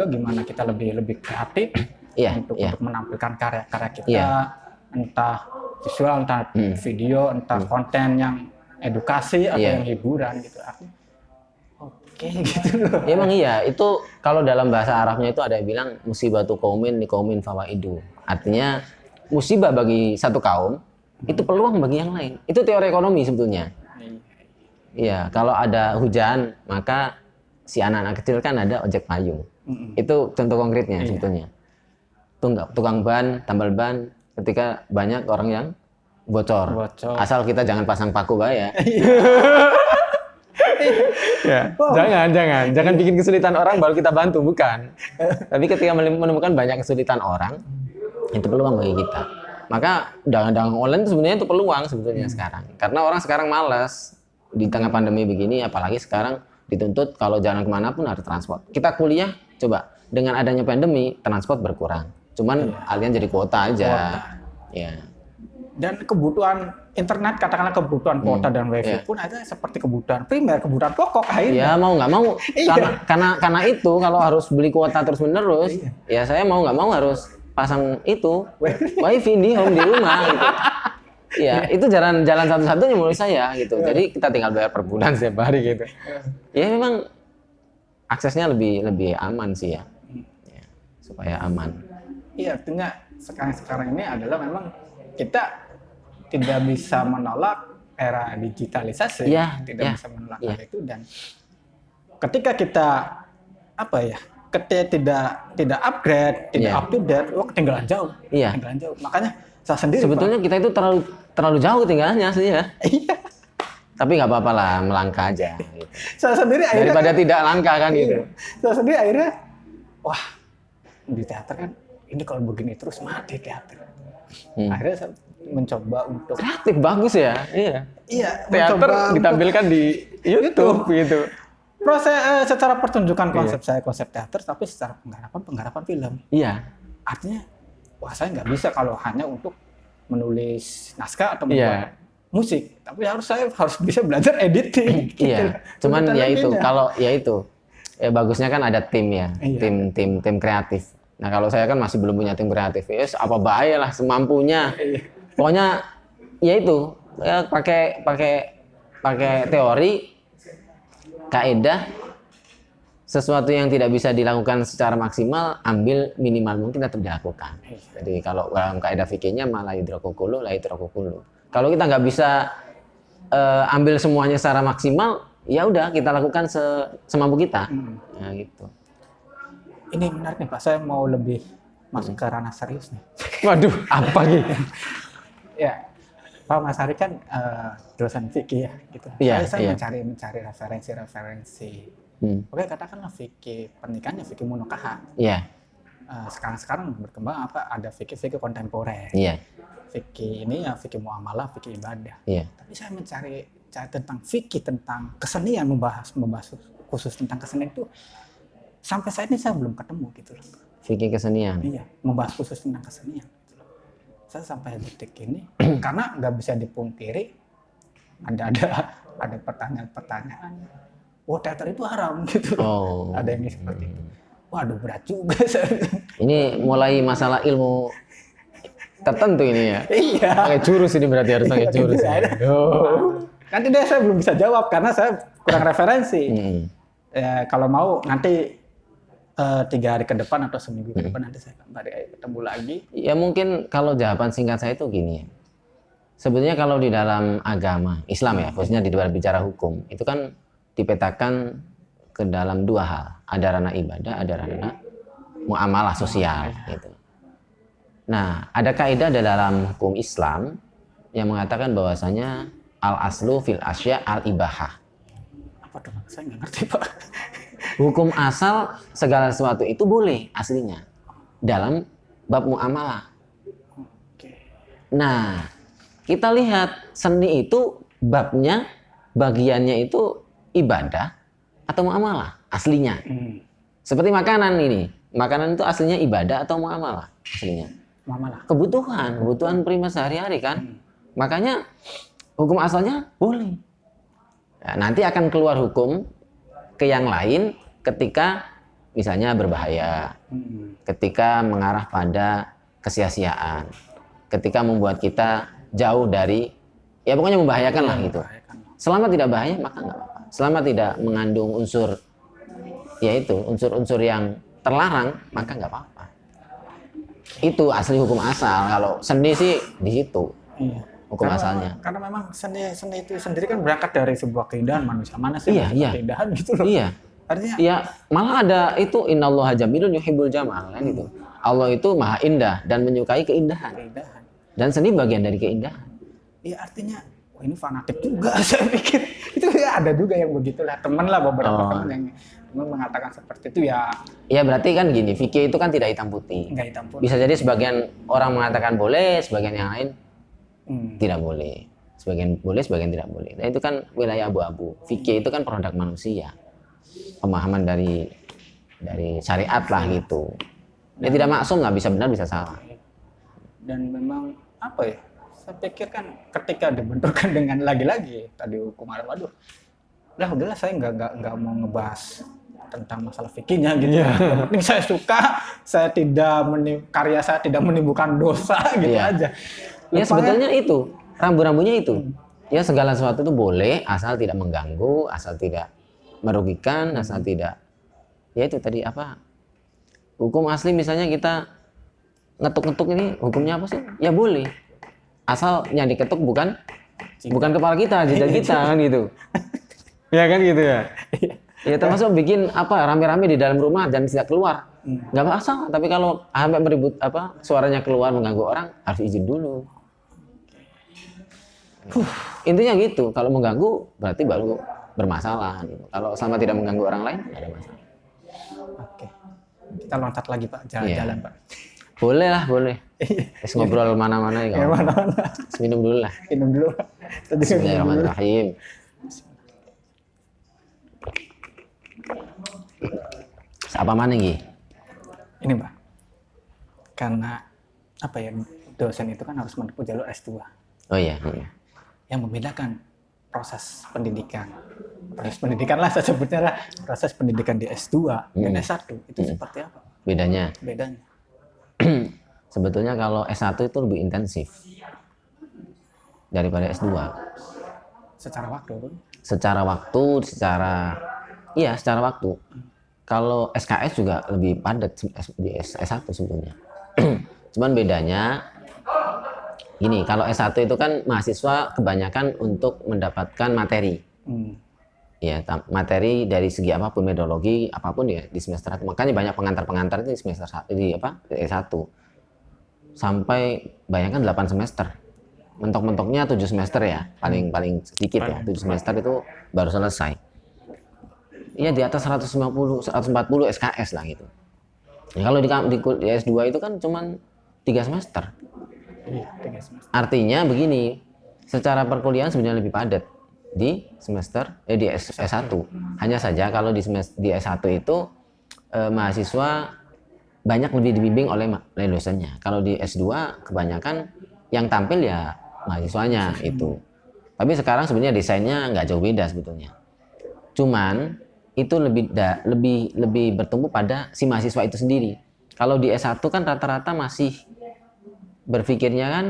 gimana kita lebih kreatif untuk menampilkan karya-karya kita, entah visual, entah video, entah konten yang edukasi atau yang hiburan gitu. Artinya oke gitu loh. Emang iya, itu kalau dalam bahasa Arabnya itu ada yang bilang musibatu qaumin li qaumin fawaidu. Artinya musibah bagi satu kaum itu peluang bagi yang lain. Itu teori ekonomi sebetulnya. Iya, kalau ada hujan maka si anak-anak kecil kan ada ojek payung. Itu contoh konkretnya sebetulnya. Tukang ban, tambal ban ketika banyak orang yang bocor. Asal kita jangan pasang paku ya. Ya, jangan bikin kesulitan orang baru kita bantu, bukan. Tapi ketika menemukan banyak kesulitan orang, itu peluang bagi kita. Maka dagang online itu sebenarnya itu peluang sebetulnya sekarang. Karena orang sekarang malas di tengah pandemi begini, apalagi sekarang dituntut kalau jalan kemana pun harus transport. Kita kuliah, coba dengan adanya pandemi transport berkurang. Cuman kalian jadi kuota aja. Ya. Dan kebutuhan internet, katakanlah kebutuhan kuota dan wifi pun ada seperti kebutuhan primer, kebutuhan pokok akhirnya. Ya mau nggak mau, karena itu kalau harus beli kuota terus menerus, ya saya mau nggak mau harus pasang itu wifi di rumah gitu. Ya itu jalan satu-satunya menurut saya gitu. Jadi kita tinggal bayar per bulan setiap hari gitu. Ya memang aksesnya lebih aman sih ya, supaya aman. Iya, artinya sekarang ini adalah memang kita tidak bisa menolak era digitalisasi, tidak bisa menolak hal itu, dan ketika kita ketika tidak upgrade, tidak up to date, ketinggalan jauh. Makanya saya sendiri sebetulnya kita itu terlalu jauh tinggalnya sih ya. Iya. Tapi nggak apa-apa lah, melangkah aja. Gitu. Saya sendiri akhirnya daripada tidak langkah kan gitu. Saya sendiri akhirnya, wah di teater kan ini kalau begini terus mati teater. Akhirnya saya mencoba untuk kreatif, bagus ya. Iya. Teater ditampilkan di YouTube gitu. Proses secara pertunjukan konsep teater, tapi secara penggarapan film. Iya. Artinya, wah saya nggak bisa kalau hanya untuk menulis naskah atau membuat musik, tapi saya harus bisa belajar editing. Gitu. Iya. Cuman bagusnya kan ada tim ya, tim kreatif. Nah kalau saya kan masih belum punya tim kreatif, apa bahaya lah semampunya. Pokoknya pakai teori, kaidah, sesuatu yang tidak bisa dilakukan secara maksimal, ambil minimal mungkin tetap dilakukan. Jadi kalau dalam kaidah fikihnya malah yudrakukulu, la yudrakukulu. Kalau kita nggak bisa ambil semuanya secara maksimal, ya udah kita lakukan semampu kita. Nah, gitu. Ini menarik nih Pak, saya mau lebih masuk ke ranah serius nih. Waduh, apa gitu? Ya, Pak Masari kan dosen fikih ya, gitu. Saya mencari referensi. Oke, katakanlah fikih pernikahan, fikih munokaha. Iya. Sekarang berkembang ada fikih kontemporer. Iya. Fikih ini ya fikih muamalah, fikih ibadah. Iya. Tapi saya mencari tentang fikih, tentang kesenian, membahas khusus tentang kesenian itu sampai saat ini saya belum ketemu gitu loh. Fikih kesenian. Iya, membahas khusus tentang kesenian. Saya sampai detik ini karena nggak bisa dipungkiri ada pertanyaan-pertanyaan. Wah, teater itu haram gitu. Ada yang seperti itu. Waduh, berat juga. Ini mulai masalah ilmu tertentu ini ya. Iya. Pakai jurus ini berarti harus pakai jurus. Nanti saya belum bisa jawab karena saya kurang referensi. Ya, kalau mau nanti 3 hari ke depan atau seminggu ke depan nanti saya kembali ketemu lagi. Ya mungkin kalau jawaban singkat saya itu gini ya. Sebetulnya kalau di dalam agama Islam ya, khususnya di dalam bicara hukum, itu kan dipetakan ke dalam 2 hal. Ada ranah ibadah, ada ranah muamalah sosial gitu. Nah, ada kaidah dalam hukum Islam yang mengatakan bahwasanya al aslu fil asya al ibahah. Apa tuh Pak? Saya nggak ngerti Pak. Hukum asal segala sesuatu itu boleh aslinya dalam bab muamalah. Oke. Nah, kita lihat seni itu babnya, bagiannya itu ibadah atau muamalah aslinya. Seperti makanan ini. Makanan itu aslinya ibadah atau muamalah aslinya? Muamalah. Kebutuhan prima sehari-hari kan. Makanya hukum asalnya boleh. Nah, nanti akan keluar hukum ke yang lain ketika misalnya berbahaya, ketika mengarah pada kesia-siaan, ketika membuat kita jauh dari, ya pokoknya membahayakan lah gitu. Selama tidak bahaya maka nggak apa-apa. Selama tidak mengandung unsur, yaitu unsur-unsur yang terlarang, maka nggak apa-apa. Itu asli hukum asal. Kalau seni sih di situ. Iya. Hukum asalnya. Karena memang seni itu sendiri kan berangkat dari sebuah keindahan manusia. Mana sih Iya. keindahan gitu loh. Iya. Artinya Ya, malah ada itu innallaha jamilun yuhibbul jamal kan itu. Allah itu maha indah dan menyukai keindahan. keindahan. Dan seni bagian dari keindahan. Iya artinya, wah ini fanatik juga saya pikir. Itu ya ada juga yang begitulah. Teman lah beberapa teman yang mengatakan seperti itu ya. Ya berarti kan gini, fikih itu kan tidak hitam putih. Enggak hitam putih. Bisa jadi sebagian orang mengatakan boleh, sebagian yang lain tidak boleh. Sebagian boleh, sebagian tidak boleh. Nah itu kan wilayah abu-abu. Fikih itu kan produk manusia. Pemahaman dari syariat lah gitu. Dia tidak maksum, nggak bisa benar, bisa salah. Dan memang apa ya? Saya pikir kan ketika dibenturkan dengan lagi-lagi tadi hukum alam, aduh, lah udahlah saya nggak mau ngebahas tentang masalah fikihnya gitu. Yang penting saya suka, saya karya saya tidak menimbulkan dosa gitu aja. Ya sebetulnya itu rambu-rambunya itu. Ya segala sesuatu itu boleh asal tidak mengganggu, asal tidak merugikan, asal tidak. Ya itu tadi apa? Hukum asli misalnya kita ngetuk-ngetuk ini hukumnya apa sih? Ya boleh. Asal yang diketuk bukan kepala kita, jidat kita kan gitu. Ya kan gitu ya. Ya termasuk bikin apa rame-rame di dalam rumah dan tidak keluar. Nggak masalah, tapi kalau sampai meribut suaranya keluar mengganggu orang harus izin dulu. Intinya gitu, kalau mengganggu berarti baru bermasalah. Gitu. Kalau sama tidak mengganggu orang lain nggak ada masalah. Oke, kita loncat lagi Pak, jalan-jalan Pak. Boleh lah, boleh. Terus ngobrol mana-mana ya. Mana-mana. Minum dulu lah. Minum dulu. Bismillahirrahmanirrahim. Apa mana Gi? Ini Pak, karena apa ya, dosen itu kan harus menempuh jalur S2. Oh iya. Yang membedakan proses pendidikan. Proses pendidikan lah saya sebutnya lah. Proses pendidikan di S2 dan S1 itu seperti apa? Bedanya? Bedanya. Sebetulnya kalau S1 itu lebih intensif daripada S2. Secara waktu pun? Secara waktu, secara waktu. Kalau SKS juga lebih padat di S1 sebetulnya. Cuman bedanya gini, kalau S1 itu kan mahasiswa kebanyakan untuk mendapatkan materi. Ya, materi dari segi apapun, metodologi apapun ya di semester 1. Makanya banyak pengantar-pengantar itu di semester 1 di S1. Sampai bayangkan 8 semester. Mentok-mentoknya 7 semester ya, paling sedikit ya. 7 semester itu baru selesai. Ya di atas 150, 140 SKS lah gitu. Ya, kalau di S2 itu kan cuman 3 semester. Artinya begini, secara perkuliahan sebenarnya lebih padat di di S1. Hanya saja kalau di S1 itu mahasiswa banyak lebih dibimbing oleh dosennya. Kalau di S2 kebanyakan yang tampil ya mahasiswanya itu. Tapi sekarang sebenarnya desainnya nggak jauh beda sebetulnya. Cuman itu lebih bertumbuh pada si mahasiswa itu sendiri. Kalau di S1 kan rata-rata masih berpikirnya kan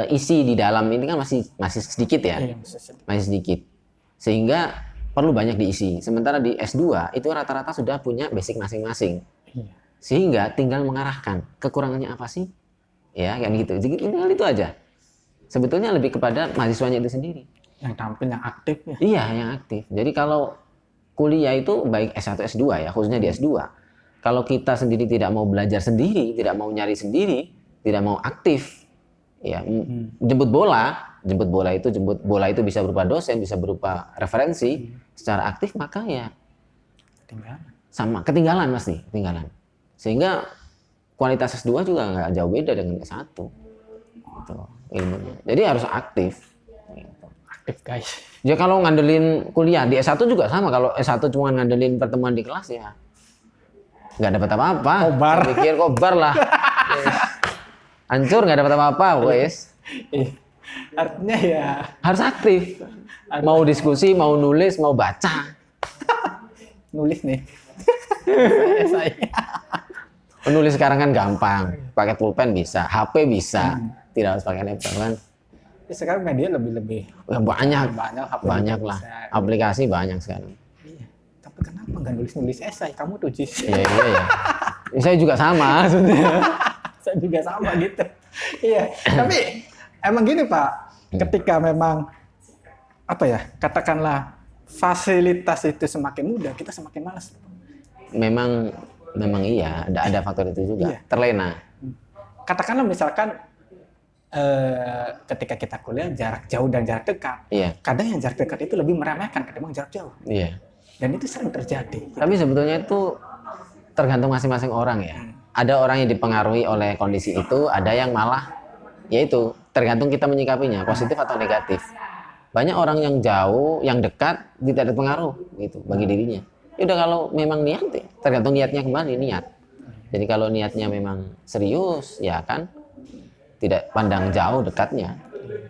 isi di dalam ini kan masih sedikit ya. Masih sedikit. Sehingga perlu banyak diisi. Sementara di S2 itu rata-rata sudah punya basic masing-masing. Sehingga tinggal mengarahkan kekurangannya apa sih? Ya, kan gitu. Jadi tinggal itu aja. Sebetulnya lebih kepada mahasiswanya itu sendiri. Yang tampil, yang aktif ya? Iya, yang aktif. Jadi kalau kuliah itu baik S1, S2 ya, khususnya di S2. Kalau kita sendiri tidak mau belajar sendiri, tidak mau nyari sendiri, tidak mau aktif, Ya, jemput bola itu bisa berupa dosen, bisa berupa referensi secara aktif, maka ya ketinggalan pasti, ketinggalan. Sehingga kualitas S2 juga nggak jauh beda dengan S1 gitu, ilmunya. Jadi harus aktif gitu. Aktif guys. Ya kalau ngandelin kuliah di S1 juga sama, kalau S1 cuma ngandelin pertemuan di kelas ya nggak dapat apa-apa. Kobar. Pikir kobar lah. Yes. Hancur, nggak dapat apa-apa wes. Artinya ya Harus aktif. Mau diskusi, mau nulis, mau baca. nulis nih. Saya. Menulis sekarang kan gampang, pakai pulpen bisa, HP bisa, tidak harus pakai laptop kan. Sekarang media lebih Ya, banyak HP lah, bisa. aplikasi banyak sekarang. Iya. Tapi kenapa nggak nulis esai? Kamu tuh Jis. Iya. Saya juga sama sebenarnya. Saya juga sama gitu. Iya. Tapi emang gini Pak, ketika memang apa ya, katakanlah fasilitas itu semakin mudah, kita semakin malas. Memang iya, ada faktor itu juga. Iya. Terlena. Katakanlah misalkan ketika kita kuliah jarak jauh dan jarak dekat. Iya. Kadang yang jarak dekat itu lebih meremehkan ketimbang jarak jauh. Iya. Dan itu sering terjadi. Tapi sebetulnya itu tergantung masing-masing orang ya. Ada orang yang dipengaruhi oleh kondisi itu, ada yang malah yaitu tergantung kita menyikapinya, positif atau negatif. Banyak orang yang jauh, yang dekat tidak ada pengaruh gitu bagi dirinya. Ya udah, kalau memang niat, tergantung niatnya kembali, niat. Jadi kalau niatnya memang serius, ya kan tidak pandang jauh dekatnya.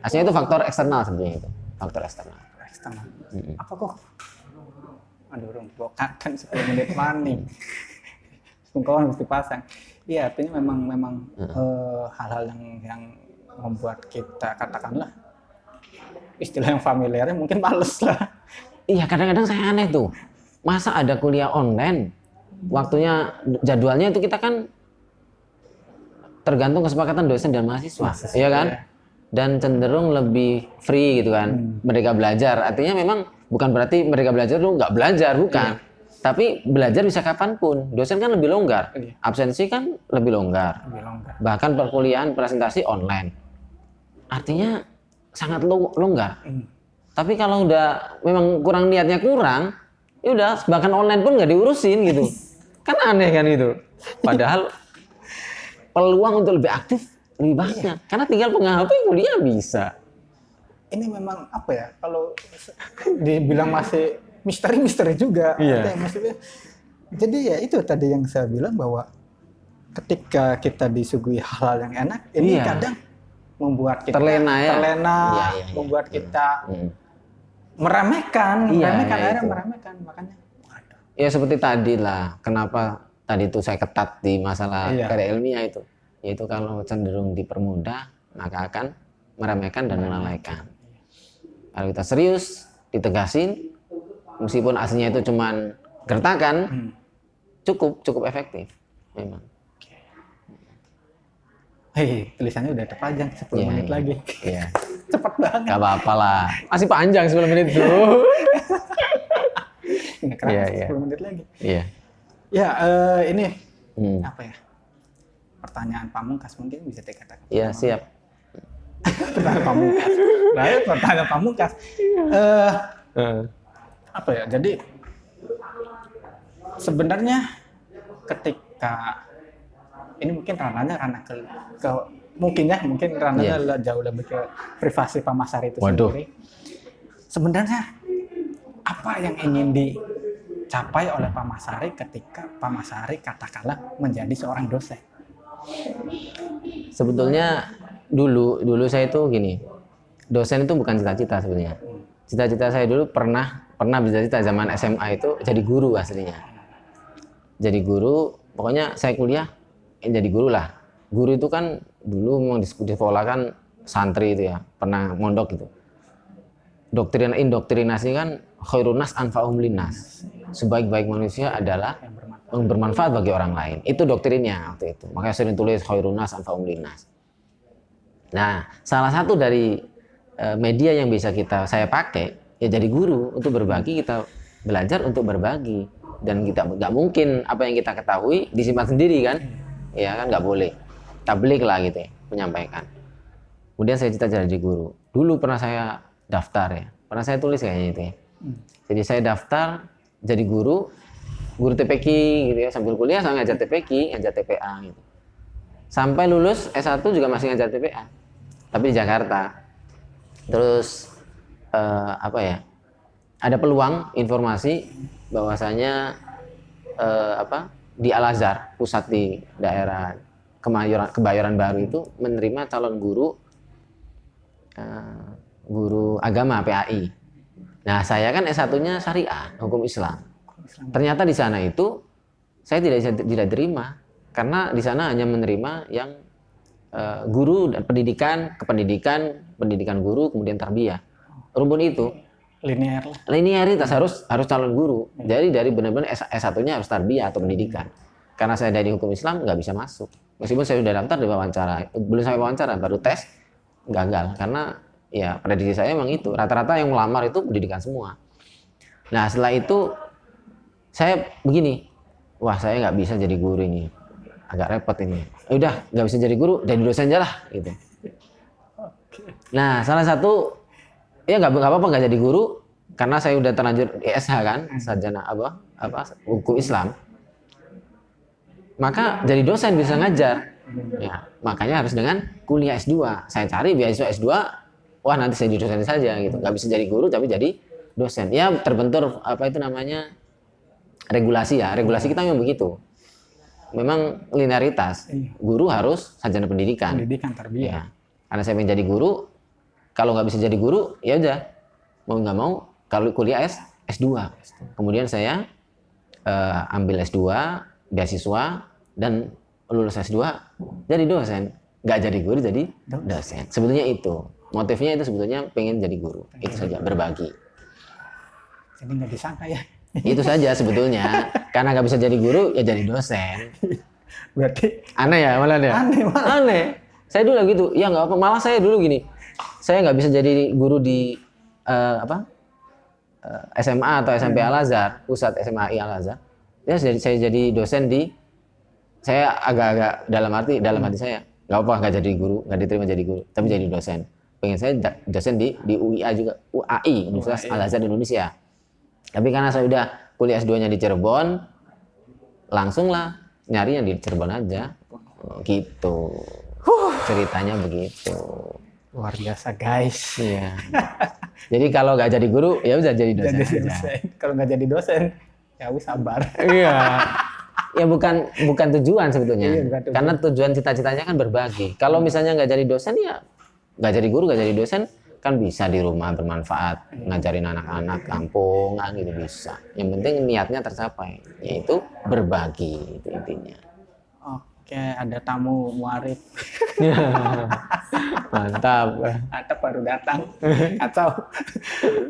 Aslinya itu faktor eksternal sebenarnya itu, faktor eksternal. Eksternal. Apa kok? Aduh, kan 10 menit maning. Sungkawan mesti pasang. Iya, artinya memang hal-hal yang membuat kita, katakanlah istilah yang familiarnya mungkin males lah. Iya, kadang-kadang saya aneh tuh. Masa ada kuliah online? Waktunya, jadwalnya itu kita kan tergantung kesepakatan dosen dan mahasiswa, iya kan? Ya. Dan cenderung lebih free gitu kan, mereka belajar. Artinya memang bukan berarti mereka belajar dulu nggak belajar, bukan. Iya. Tapi belajar bisa kapanpun. Dosen kan lebih longgar, absensi kan lebih longgar. Bahkan perkuliahan presentasi online. Artinya sangat longgar. Tapi kalau udah memang kurang niatnya kurang, ya udah bahkan online pun nggak diurusin gitu. Kan aneh kan itu. Padahal peluang untuk lebih aktif lebih banyak. Karena tinggal pegang HP kuliah bisa. Ini memang apa ya? Kalau dibilang masih misteri juga. Iya. Maksudnya, jadi ya itu tadi yang saya bilang bahwa ketika kita disuguhi hal-hal yang enak, ini kadang membuat kita terlena, membuat kita meremehkan, meremehkan, makanya. Ya seperti tadi lah, kenapa tadi itu saya ketat di masalah karya ilmiah itu, yaitu kalau cenderung dipermudah, maka akan meremehkan dan melalaikan. Kalau kita serius, ditegasin, meskipun aslinya itu cuman gertakan, cukup efektif, memang. Hei, tulisannya udah terpanjang 10 menit lagi. Iya. Cepat banget. Gak apa-apa lah. Masih panjang 10 menit tuh. Nggak kerasa 10 menit lagi. Iya. Ya, ini apa ya? Pertanyaan pamungkas mungkin bisa dikatakan. Iya, siap. Pertanyaan pamungkas. Baik, pertanyaan pamungkas. Apa ya? Jadi sebenarnya ketika ini mungkin ranahnya mungkin ranahnya jauh lebih ke privasi Pak Masari itu sendiri. Sebenarnya apa yang ingin dicapai oleh Pak Masari ketika Pak Masari katakanlah menjadi seorang dosen? Sebetulnya dulu saya itu gini, dosen itu bukan cita-cita sebenarnya. Cita-cita saya dulu pernah bercita-cita zaman SMA itu jadi guru aslinya. Jadi guru, pokoknya saya kuliah jadi guru lah. Guru itu kan dulu memang di sekolah kan santri itu ya, pernah mondok gitu. Indoktrinasi kan khairun nas anfa'uhum linnas. Sebaik-baik manusia adalah yang bermanfaat bagi orang lain. Itu doktrinnya waktu itu. Makanya sering tulis khairun nas anfa'uhum linnas. Nah, salah satu dari media yang bisa saya pakai ya jadi guru untuk berbagi, kita belajar untuk berbagi, dan kita nggak mungkin apa yang kita ketahui disimpan sendiri kan. Ya kan nggak boleh, tablik lah gitu ya, menyampaikan. Kemudian saya cita-cita jadi guru. Dulu pernah saya daftar ya, pernah saya tulis kayaknya itu ya. Jadi saya daftar jadi guru TPQ gitu ya, sambil kuliah saya ngajar TPQ, ngajar TPA gitu. Sampai lulus S1 juga masih ngajar TPA, tapi di Jakarta. Terus apa ya? Ada peluang informasi bahwasanya di Al-Azhar, pusat di daerah Kebayoran Baru itu menerima calon guru agama PAI. Nah, saya kan S1-nya syariah, hukum Islam. Ternyata di sana itu saya tidak terima karena di sana hanya menerima yang guru dan pendidikan guru kemudian tarbiyah. Rumpun itu Linear lah. linearitas harus calon guru. Jadi dari benar-benar S1-nya harus tarbiyah atau pendidikan. Karena saya dari hukum Islam nggak bisa masuk. Meskipun saya sudah daftar di wawancara, belum sampai wawancara, baru tes, gagal. Karena ya prediksi saya memang itu, rata-rata yang melamar itu pendidikan semua. Nah setelah itu saya begini, wah saya nggak bisa jadi guru ini, agak repot ini. Udah nggak bisa jadi guru, jadi dosen aja lah gitu. Nah salah satu ya nggak apa-apa nggak jadi guru karena saya udah terlanjur ISH kan, sarjana hukum Islam. Maka jadi dosen bisa ngajar. Ya, makanya harus dengan kuliah S2. Saya cari beasiswa S2, wah nanti saya jadi dosen saja gitu. Nggak bisa jadi guru tapi jadi dosen. Ya terbentur regulasi ya. Regulasi kita memang begitu. Memang linearitas. Guru harus sarjana pendidikan. Pendidikan tarbiyah. Ya. Karena saya pengen jadi guru, kalau nggak bisa jadi guru, ya udah mau nggak mau kalau kuliah S2. Kemudian saya ambil S2, beasiswa dan lulus S2 jadi dosen. Nggak jadi guru jadi dosen. Sebetulnya itu motifnya, itu sebetulnya pengen jadi guru. Itu saja, berbagi. Jadi nggak disangka ya. Itu saja sebetulnya. Karena nggak bisa jadi guru ya jadi dosen. Berarti Aneh ya malah ya. Aneh. Saya dulu gitu. Ya nggak apa. Malah saya dulu gini. Saya nggak bisa jadi guru di SMA atau SMP Al-Azhar, pusat SMA Al-Azhar. Ya saya jadi dosen di, saya agak-agak dalam hati saya nggak apa nggak jadi guru, nggak diterima jadi guru, tapi jadi dosen. Pengen saya dosen di UIA juga, UAI, Universitas Al-Azhar Indonesia. Tapi karena saya udah kuliah S2-nya di Cirebon, langsung lah nyari yang di Cirebon aja. Gitu. Ceritanya begitu. luar biasa guys. Iya. Jadi kalau nggak jadi guru ya udah jadi dosen. Jadi dosen. Kalau nggak jadi dosen, ya wis sabar. Iya. Ya bukan tujuan sebetulnya. Iya, bukan tujuan. Karena tujuan cita-citanya kan berbagi. Kalau misalnya nggak jadi dosen ya nggak jadi guru, nggak jadi dosen, kan bisa di rumah bermanfaat, ngajarin anak-anak kampungan gitu bisa. Yang penting niatnya tercapai, yaitu berbagi, itu intinya. Oke, ada tamu muarif. Mantap. Ada baru datang. Kacau.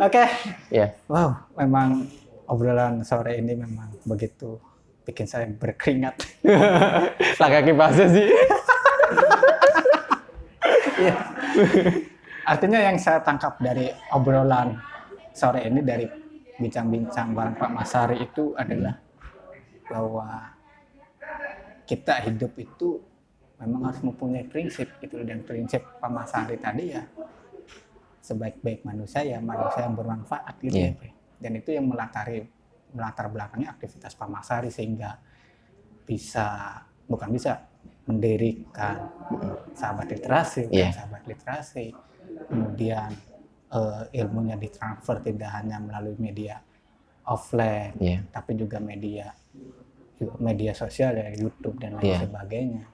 Oke. Ya. Wow, memang obrolan sore ini memang begitu bikin saya berkeringat. Lah kaki pasnya sih. Iya. Artinya yang saya tangkap dari obrolan sore ini, dari bincang-bincang bareng Pak Masari itu adalah bahwa kita hidup itu memang harus mempunyai prinsip gitu, dan prinsip Pak Masari tadi ya sebaik-baik manusia ya manusia yang bermanfaat gitu ya. Dan itu yang melatar belakangnya aktivitas Pak Masari sehingga bukan bisa mendirikan sahabat literasi, sahabat literasi, kemudian ilmunya ditransfer tidak hanya melalui media offline, tapi juga media sosial ya, YouTube dan lain sebagainya.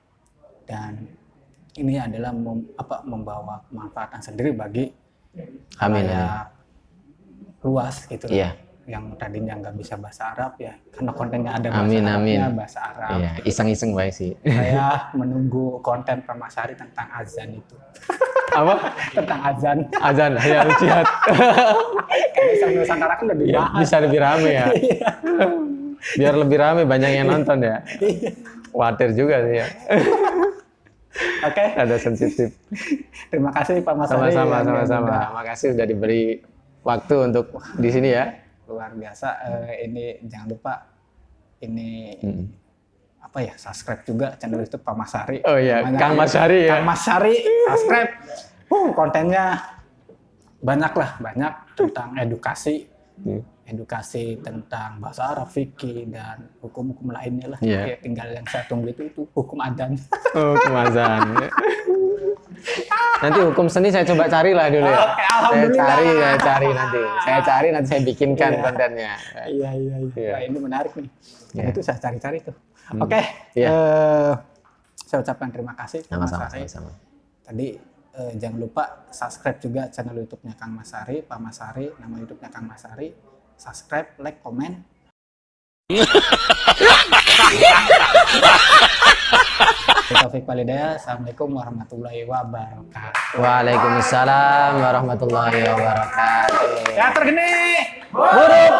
Dan ini adalah membawa kemanfaatan sendiri bagi halayak luas gitu. Yang tadinya nggak bisa bahasa Arab ya, karena kontennya ada bahasa Arabnya, bahasa Arab. Iya, iseng-iseng baik sih. Saya menunggu konten Pak Masari tentang azan itu. Apa? Tentang azan. Azan, ya jihad. Karena Islam Nusantara kan lebih bahas. Bisa lebih rame ya. Biar lebih rame, banyak yang nonton ya. Khawatir juga sih ya. Oke. Ada sensitif. Terima kasih Pak Masari. Sama-sama. Makasih sudah diberi waktu untuk di sini ya. Luar biasa. Ini jangan lupa ini apa ya, subscribe juga channel YouTube Pak Masari. Oh iya, Kang Masari ya. Kang Masari, subscribe. Kontennya banyak tentang edukasi. Edukasi tentang bahasa Arab, fikih, dan hukum-hukum lainnya lah. Iya. Ya, tinggal yang saya tunggu itu hukum adzan. Oh, kemasan. Nanti hukum seni saya coba carilah dulu ya. Oke, alhamdulillah. Saya cari nanti. Saya cari nanti saya bikinkan Iya. kontennya. Iya. Iya. Wah, ini menarik nih. Iya. Itu saya cari-cari tuh. Oke. Iya. Saya ucapkan terima kasih Mas Sama-sama. Ari. Sama-sama. Tadi jangan lupa subscribe juga channel YouTube-nya Kang Mas Ari, Pak Mas Ari, nama YouTube-nya Kang Mas Ari. Subscribe, like, komen. Taufik Walhidayah. Assalamualaikum warahmatullahi wabarakatuh. Waalaikumsalam warahmatullahi wabarakatuh. Teater geni. Buruk.